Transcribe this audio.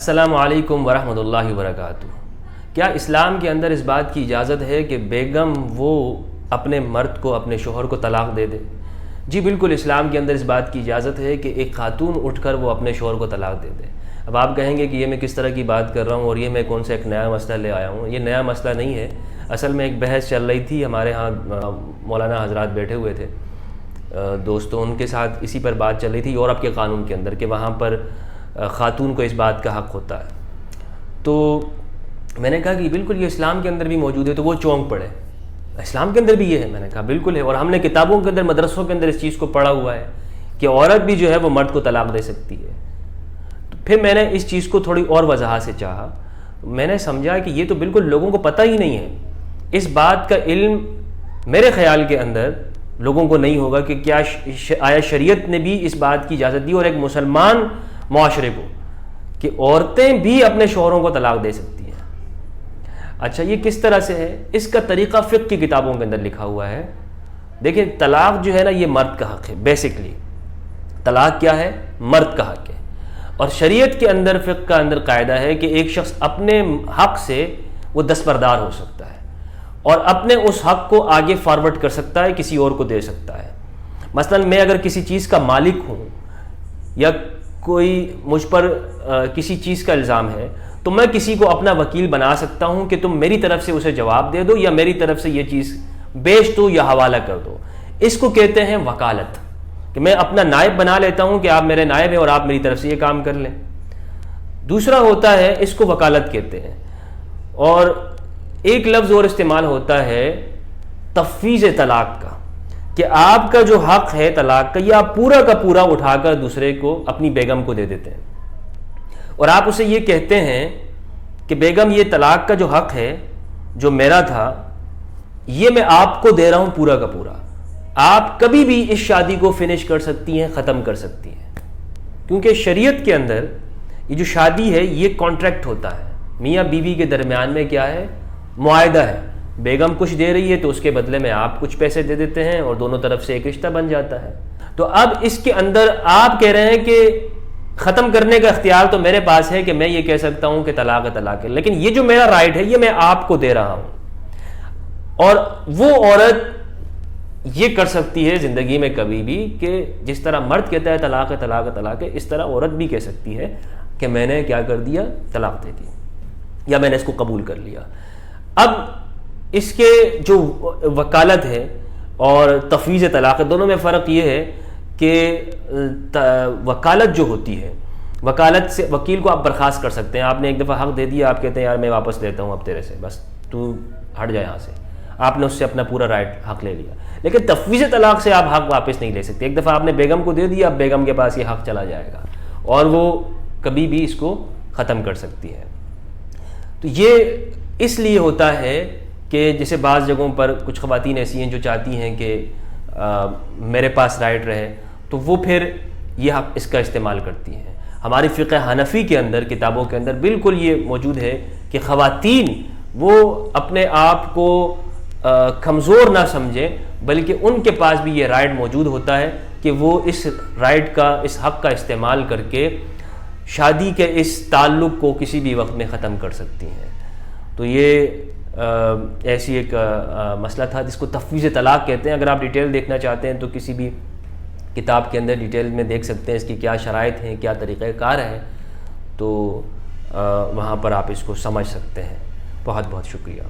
السلام علیکم ورحمۃ اللہ وبرکاتہ۔ کیا اسلام کے اندر اس بات کی اجازت ہے کہ بیگم وہ اپنے مرد کو، اپنے شوہر کو طلاق دے دے؟ جی بالکل، اسلام کے اندر اس بات کی اجازت ہے کہ ایک خاتون اٹھ کر وہ اپنے شوہر کو طلاق دے دے۔ اب آپ کہیں گے کہ یہ میں کس طرح کی بات کر رہا ہوں اور یہ میں کون سا ایک نیا مسئلہ لے آیا ہوں؟ یہ نیا مسئلہ نہیں ہے، اصل میں ایک بحث چل رہی تھی، ہمارے ہاں مولانا حضرات بیٹھے ہوئے تھے دوستوں، ان کے ساتھ اسی پر بات چل رہی تھی یورپ کے قانون کے اندر کہ وہاں پر خاتون کو اس بات کا حق ہوتا ہے۔ تو میں نے کہا کہ بالکل یہ اسلام کے اندر بھی موجود ہے، تو وہ چونک پڑے، اسلام کے اندر بھی یہ ہے؟ میں نے کہا بالکل ہے، اور ہم نے کتابوں کے اندر، مدرسوں کے اندر اس چیز کو پڑھا ہوا ہے کہ عورت بھی جو ہے وہ مرد کو طلاق دے سکتی ہے۔ تو پھر میں نے اس چیز کو تھوڑی اور وضاحت سے چاہا، میں نے سمجھا کہ یہ تو بالکل لوگوں کو پتہ ہی نہیں ہے، اس بات کا علم میرے خیال کے اندر لوگوں کو نہیں ہوگا کہ کیا آیا شریعت نے بھی اس بات کی اجازت دی، اور ایک مسلمان معاشرے کو، کہ عورتیں بھی اپنے شوہروں کو طلاق دے سکتی ہیں۔ اچھا یہ کس طرح سے ہے؟ اس کا طریقہ فقہ کی کتابوں کے اندر لکھا ہوا ہے۔ دیکھیں طلاق جو ہے نا، یہ مرد کا حق ہے، بیسکلی طلاق کیا ہے؟ مرد کا حق ہے، اور شریعت کے اندر، فقہ کا اندر قاعدہ ہے کہ ایک شخص اپنے حق سے وہ دستبردار ہو سکتا ہے اور اپنے اس حق کو آگے فارورڈ کر سکتا ہے، کسی اور کو دے سکتا ہے۔ مثلا میں اگر کسی چیز کا مالک ہوں یا کوئی مجھ پر کسی چیز کا الزام ہے، تو میں کسی کو اپنا وکیل بنا سکتا ہوں کہ تم میری طرف سے اسے جواب دے دو، یا میری طرف سے یہ چیز بیچ دو یا حوالہ کر دو۔ اس کو کہتے ہیں وکالت، کہ میں اپنا نائب بنا لیتا ہوں کہ آپ میرے نائب ہیں اور آپ میری طرف سے یہ کام کر لیں۔ دوسرا ہوتا ہے، اس کو وکالت کہتے ہیں، اور ایک لفظ اور استعمال ہوتا ہے تفویض طلاق کا، کہ آپ کا جو حق ہے طلاق کا، یہ آپ پورا کا پورا اٹھا کر دوسرے کو، اپنی بیگم کو دے دیتے ہیں، اور آپ اسے یہ کہتے ہیں کہ بیگم یہ طلاق کا جو حق ہے جو میرا تھا، یہ میں آپ کو دے رہا ہوں پورا کا پورا، آپ کبھی بھی اس شادی کو فنش کر سکتی ہیں، ختم کر سکتی ہیں، کیونکہ شریعت کے اندر یہ جو شادی ہے یہ کانٹریکٹ ہوتا ہے، میاں بیوی کے درمیان میں کیا ہے؟ معاہدہ ہے۔ بیگم کچھ دے رہی ہے تو اس کے بدلے میں آپ کچھ پیسے دے دیتے ہیں، اور دونوں طرف سے ایک رشتہ بن جاتا ہے۔ تو اب اس کے اندر آپ کہہ رہے ہیں کہ ختم کرنے کا اختیار تو میرے پاس ہے، کہ میں یہ کہہ سکتا ہوں کہ طلاق ہے، طلاق ہے، لیکن یہ جو میرا رائٹ ہے یہ میں آپ کو دے رہا ہوں۔ اور وہ عورت یہ کر سکتی ہے زندگی میں کبھی بھی کہ جس طرح مرد کہتا ہے طلاق ہے، طلاق ہے، طلاق ہے، اس طرح عورت بھی کہہ سکتی ہے کہ میں نے کیا کر دیا؟ طلاق دے دی، یا میں نے اس کو قبول کر لیا۔ اب اس کے جو وکالت ہے اور تفویض طلاق، دونوں میں فرق یہ ہے کہ وکالت جو ہوتی ہے، وکالت سے وکیل کو آپ برخاست کر سکتے ہیں، آپ نے ایک دفعہ حق دے دیا، آپ کہتے ہیں یار میں واپس لیتا ہوں اب تیرے سے، بس تو ہٹ جائے یہاں سے، آپ نے اس سے اپنا پورا رائٹ حق لے لیا۔ لیکن تفویض طلاق سے آپ حق واپس نہیں لے سکتے، ایک دفعہ آپ نے بیگم کو دے دیا، اب بیگم کے پاس یہ حق چلا جائے گا اور وہ کبھی بھی اس کو ختم کر سکتی ہے۔ تو یہ اس لیے ہوتا ہے کہ جیسے بعض جگہوں پر کچھ خواتین ایسی ہیں جو چاہتی ہیں کہ میرے پاس رائٹ رہے، تو وہ پھر یہ حق اس کا استعمال کرتی ہیں۔ ہماری فقہ حنفی کے اندر، کتابوں کے اندر بالکل یہ موجود ہے کہ خواتین وہ اپنے آپ کو کمزور نہ سمجھیں، بلکہ ان کے پاس بھی یہ رائٹ موجود ہوتا ہے کہ وہ اس رائٹ کا، اس حق کا استعمال کر کے شادی کے اس تعلق کو کسی بھی وقت میں ختم کر سکتی ہیں۔ تو یہ ایسی ایک مسئلہ تھا جس کو تفویض طلاق کہتے ہیں۔ اگر آپ ڈیٹیل دیکھنا چاہتے ہیں تو کسی بھی کتاب کے اندر ڈیٹیل میں دیکھ سکتے ہیں اس کی کیا شرائط ہیں، کیا طریقہ کار ہے، تو وہاں پر آپ اس کو سمجھ سکتے ہیں۔ بہت بہت شکریہ۔